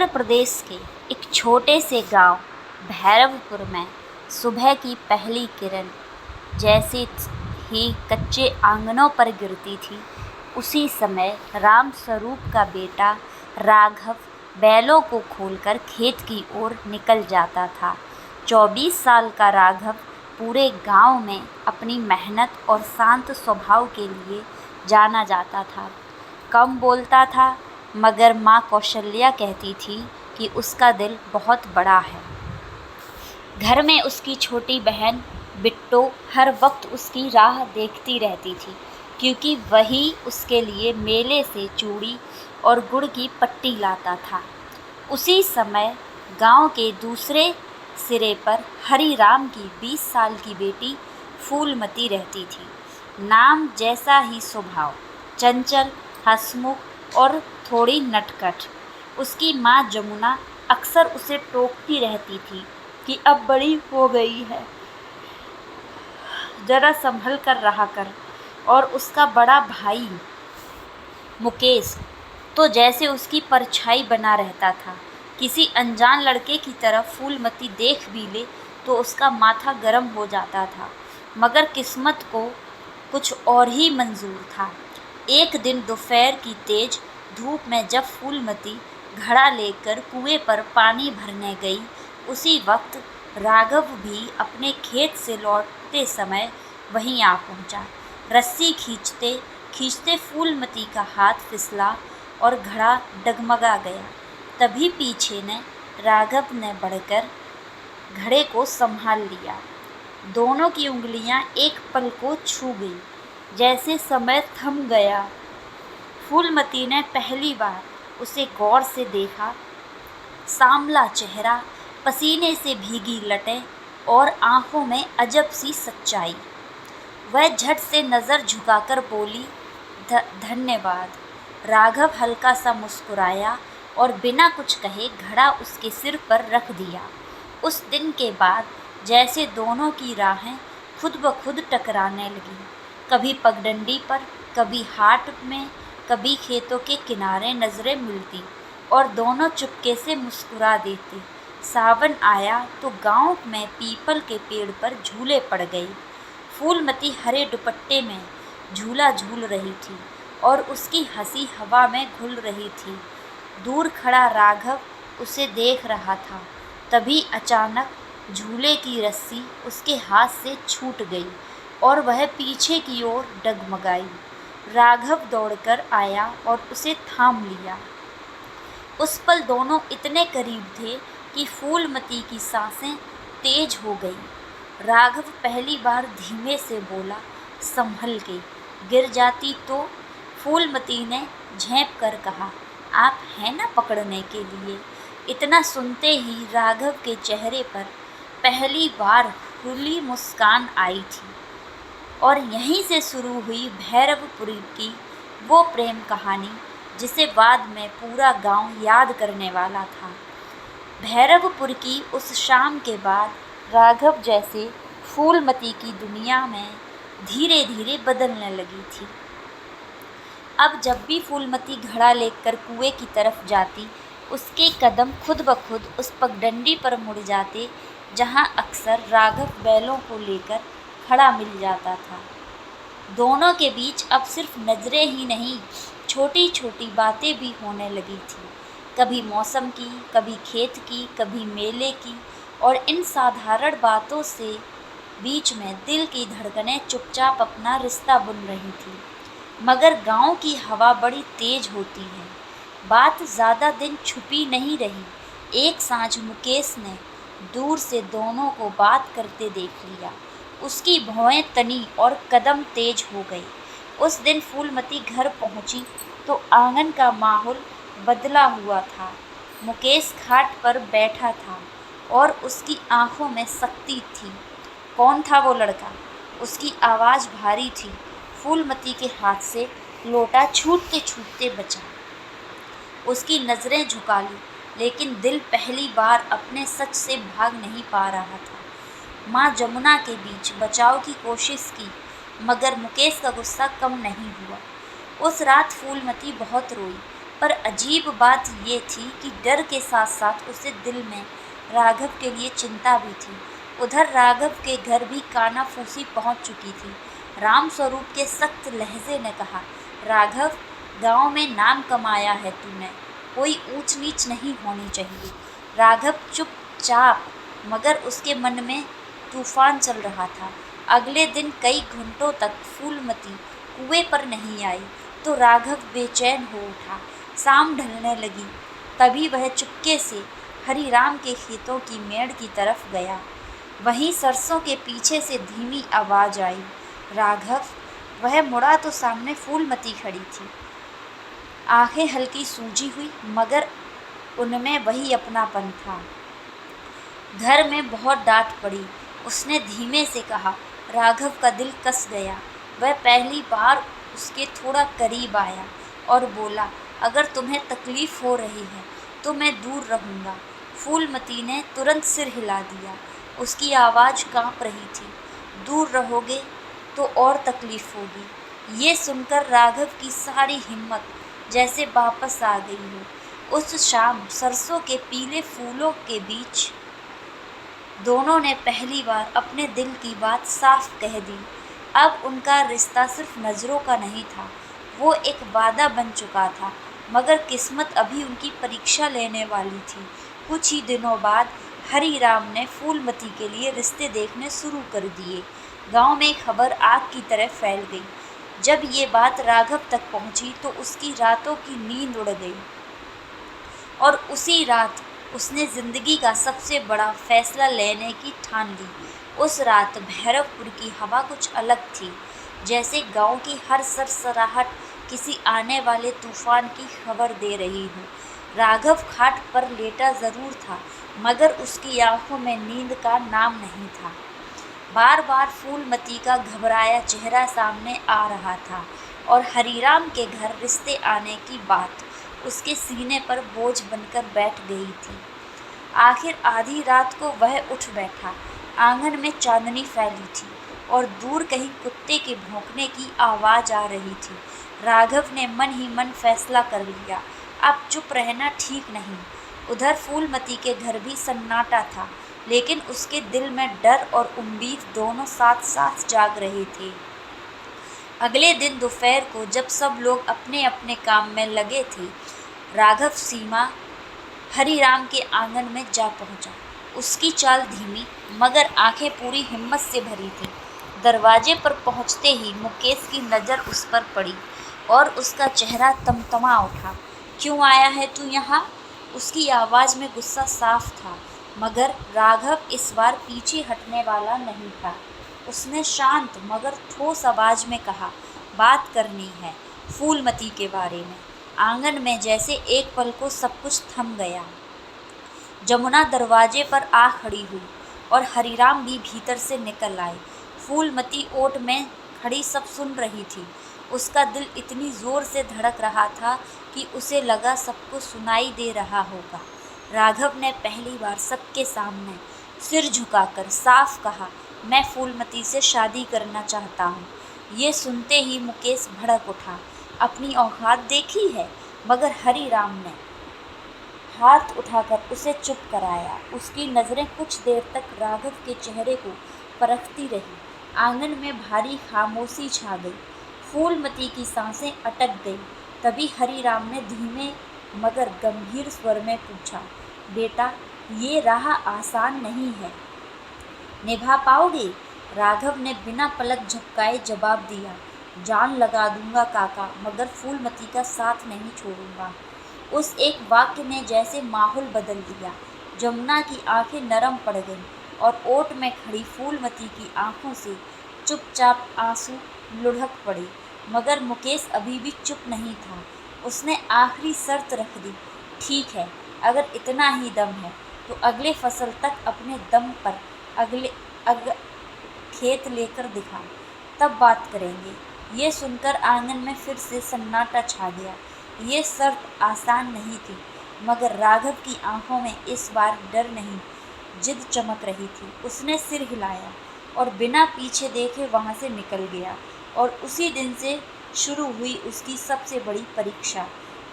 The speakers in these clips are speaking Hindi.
उत्तर प्रदेश के एक छोटे से गांव भैरवपुर में सुबह की पहली किरण जैसे ही कच्चे आंगनों पर गिरती थी, उसी समय राम स्वरूप का बेटा राघव बैलों को खोलकर खेत की ओर निकल जाता था। 24 साल का राघव पूरे गांव में अपनी मेहनत और शांत स्वभाव के लिए जाना जाता था। कम बोलता था, मगर माँ कौशल्या कहती थी कि उसका दिल बहुत बड़ा है। घर में उसकी छोटी बहन बिट्टो हर वक्त उसकी राह देखती रहती थी, क्योंकि वही उसके लिए मेले से चूड़ी और गुड़ की पट्टी लाता था। उसी समय गांव के दूसरे सिरे पर हरिराम की 20 साल की बेटी फूलमती रहती थी। नाम जैसा ही स्वभाव, चंचल, हंसमुख और थोड़ी नटखट। उसकी माँ जमुना अक्सर उसे टोकती रहती थी कि अब बड़ी हो गई है, जरा संभल कर रहा कर। और उसका बड़ा भाई मुकेश तो जैसे उसकी परछाई बना रहता था। किसी अनजान लड़के की तरफ फूलमती देख भी ले तो उसका माथा गर्म हो जाता था, मगर किस्मत को कुछ और ही मंजूर था। एक दिन दोपहर की तेज धूप में जब फूलमती घड़ा लेकर कुएं पर पानी भरने गई, उसी वक्त राघव भी अपने खेत से लौटते समय वहीं आ पहुंचा। रस्सी खींचते खींचते फूलमती का हाथ फिसला और घड़ा डगमगा गया। तभी पीछे ने राघव ने बढ़कर घड़े को संभाल लिया। दोनों की उंगलियां एक पल को छू गई, जैसे समय थम गया। फूलमती ने पहली बार उसे गौर से देखा। सांवला चेहरा, पसीने से भीगी लटें और आंखों में अजब सी सच्चाई। वह झट से नज़र झुकाकर बोली, धन्यवाद। राघव हल्का सा मुस्कुराया और बिना कुछ कहे घड़ा उसके सिर पर रख दिया। उस दिन के बाद जैसे दोनों की राहें खुद ब खुद टकराने लगीं। कभी पगडंडी पर, कभी हाट में, कभी खेतों के किनारे नजरें मिलती और दोनों चुपके से मुस्कुरा देते। सावन आया तो गांव में पीपल के पेड़ पर झूले पड़ गए। फूलमती हरे दुपट्टे में झूला झूल रही थी और उसकी हंसी हवा में घुल रही थी। दूर खड़ा राघव उसे देख रहा था। तभी अचानक झूले की रस्सी उसके हाथ से छूट गई और वह पीछे की ओर डगमगाई। राघव दौड़कर आया और उसे थाम लिया। उस पल दोनों इतने करीब थे कि फूलमती की सांसें तेज हो गई। राघव पहली बार धीमे से बोला, संभल के, गिर जाती तो। फूलमती ने झेंप कर कहा, आप हैं ना पकड़ने के लिए। इतना सुनते ही राघव के चेहरे पर पहली बार खुली मुस्कान आई थी। और यहीं से शुरू हुई भैरवपुर की वो प्रेम कहानी जिसे बाद में पूरा गांव याद करने वाला था। भैरवपुर की उस शाम के बाद राघव जैसे फूलमती की दुनिया में धीरे धीरे बदलने लगी थी। अब जब भी फूलमती घड़ा लेकर कुएं की तरफ जाती, उसके कदम खुद ब खुद उस पगडंडी पर मुड़ जाते जहां अक्सर राघव बैलों को लेकर खड़ा मिल जाता था। दोनों के बीच अब सिर्फ नजरें ही नहीं, छोटी छोटी बातें भी होने लगी थी। कभी मौसम की, कभी खेत की, कभी मेले की। और इन साधारण बातों से बीच में दिल की धड़कनें चुपचाप अपना रिश्ता बुन रही थी। मगर गांव की हवा बड़ी तेज होती है। बात ज़्यादा दिन छुपी नहीं रही। एक सांझ मुकेश ने दूर से दोनों को बात करते देख लिया। उसकी भौहें तनी और कदम तेज हो गए। उस दिन फूलमती घर पहुंची तो आंगन का माहौल बदला हुआ था। मुकेश खाट पर बैठा था और उसकी आंखों में शक्ति थी। कौन था वो लड़का? उसकी आवाज़ भारी थी। फूलमती के हाथ से लोटा छूटते छूटते बचा। उसकी नज़रें झुका ली, लेकिन दिल पहली बार अपने सच से भाग नहीं पा रहा था। माँ जमुना के बीच बचाव की कोशिश की, मगर मुकेश का गुस्सा कम नहीं हुआ। उस रात फूलमती बहुत रोई। पर अजीब बात ये थी कि डर के साथ साथ उसे दिल में राघव के लिए चिंता भी थी। उधर राघव के घर भी कानाफूसी पहुंच चुकी थी। रामस्वरूप के सख्त लहजे ने कहा, राघव, गांव में नाम कमाया है तूने, कोई ऊंच नीच नहीं होनी चाहिए। राघव चुपचाप, मगर उसके मन में तूफान चल रहा था। अगले दिन कई घंटों तक फूलमती कुएं पर नहीं आई तो राघव बेचैन हो उठा। शाम ढलने लगी, तभी वह चुपके से हरिराम के खेतों की मेड़ की तरफ गया। वहीं सरसों के पीछे से धीमी आवाज आई, राघव। वह मुड़ा तो सामने फूलमती खड़ी थी। आंखें हल्की सूजी हुई, मगर उनमें वही अपनापन था। घर में बहुत डांट पड़ी। उसने धीमे से कहा, राघव का दिल कस गया। वह पहली बार उसके थोड़ा करीब आया और बोला, अगर तुम्हें तकलीफ हो रही है तो मैं दूर रहूँगा। फूलमती ने तुरंत सिर हिला दिया। उसकी आवाज़ कांप रही थी। दूर रहोगे तो और तकलीफ होगी। ये सुनकर राघव की सारी हिम्मत जैसे वापस आ गई हो। उस शाम सरसों के पीले फूलों के बीच दोनों ने पहली बार अपने दिल की बात साफ कह दी। अब उनका रिश्ता सिर्फ नज़रों का नहीं था, वो एक वादा बन चुका था। मगर किस्मत अभी उनकी परीक्षा लेने वाली थी। कुछ ही दिनों बाद हरिराम ने फूलमती के लिए रिश्ते देखने शुरू कर दिए। गांव में खबर आग की तरह फैल गई। जब ये बात राघव तक पहुंची तो उसकी रातों की नींद उड़ गई और उसी रात उसने ज़िंदगी का सबसे बड़ा फैसला लेने की ठान ली। उस रात भैरवपुर की हवा कुछ अलग थी, जैसे गांव की हर सरसराहट किसी आने वाले तूफान की खबर दे रही हो। राघव खाट पर लेटा ज़रूर था, मगर उसकी आंखों में नींद का नाम नहीं था। बार बार फूलमती का घबराया चेहरा सामने आ रहा था और हरिराम के घर रिश्ते आने की बात उसके सीने पर बोझ बनकर बैठ गई थी। आखिर आधी रात को वह उठ बैठा। आंगन में चांदनी फैली थी और दूर कहीं कुत्ते के भौंकने की आवाज़ आ रही थी। राघव ने मन ही मन फैसला कर लिया, अब चुप रहना ठीक नहीं। उधर फूलमती के घर भी सन्नाटा था, लेकिन उसके दिल में डर और उम्मीद दोनों साथ साथ जाग रहे थे। अगले दिन दोपहर को जब सब लोग अपने अपने काम में लगे थे, राघव सीमा हरिराम के आंगन में जा पहुंचा। उसकी चाल धीमी, मगर आंखें पूरी हिम्मत से भरी थीं। दरवाजे पर पहुंचते ही मुकेश की नज़र उस पर पड़ी और उसका चेहरा तमतमा उठा। क्यों आया है तू यहाँ? उसकी आवाज़ में गुस्सा साफ था, मगर राघव इस बार पीछे हटने वाला नहीं था। उसने शांत मगर ठोस आवाज़ में कहा, बात करनी है, फूलमती के बारे में। आंगन में जैसे एक पल को सब कुछ थम गया। जमुना दरवाजे पर आ खड़ी हुई और हरिराम भी भीतर से निकल आए। फूलमती ओट में खड़ी सब सुन रही थी। उसका दिल इतनी ज़ोर से धड़क रहा था कि उसे लगा सबको सुनाई दे रहा होगा। राघव ने पहली बार सबके सामने सिर झुकाकर साफ कहा, मैं फूलमती से शादी करना चाहता हूँ। ये सुनते ही मुकेश भड़क उठा। अपनी औकात देखी है? मगर हरिराम ने हाथ उठाकर उसे चुप कराया। उसकी नज़रें कुछ देर तक राघव के चेहरे को परखती रही। आंगन में भारी खामोशी छा गई। फूलमती की सांसें अटक गई। तभी हरिराम ने धीमे मगर गंभीर स्वर में पूछा, बेटा, ये राह आसान नहीं है, निभा पाओगे? राघव ने बिना पलक झपकाए जवाब दिया, जान लगा दूंगा काका, मगर फूलमती का साथ नहीं छोड़ूंगा। उस एक वाक्य ने जैसे माहौल बदल दिया। जमुना की आंखें नरम पड़ गईं और ओट में खड़ी फूलमती की आंखों से चुपचाप आंसू लुढ़क पड़े। मगर मुकेश अभी भी चुप नहीं था। उसने आखिरी शर्त रख दी, ठीक है, अगर इतना ही दम है तो अगले फसल तक अपने दम पर खेत लेकर दिखा, तब बात करेंगे। ये सुनकर आंगन में फिर से सन्नाटा छा गया। ये शर्त आसान नहीं थी, मगर राघव की आंखों में इस बार डर नहीं, जिद चमक रही थी। उसने सिर हिलाया और बिना पीछे देखे वहाँ से निकल गया। और उसी दिन से शुरू हुई उसकी सबसे बड़ी परीक्षा।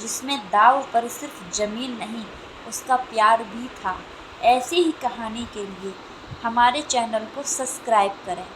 जिसमें दांव पर सिर्फ ज़मीन नहीं, उसका प्यार भी था। ऐसी ही कहानी के लिए हमारे चैनल को सब्सक्राइब करें।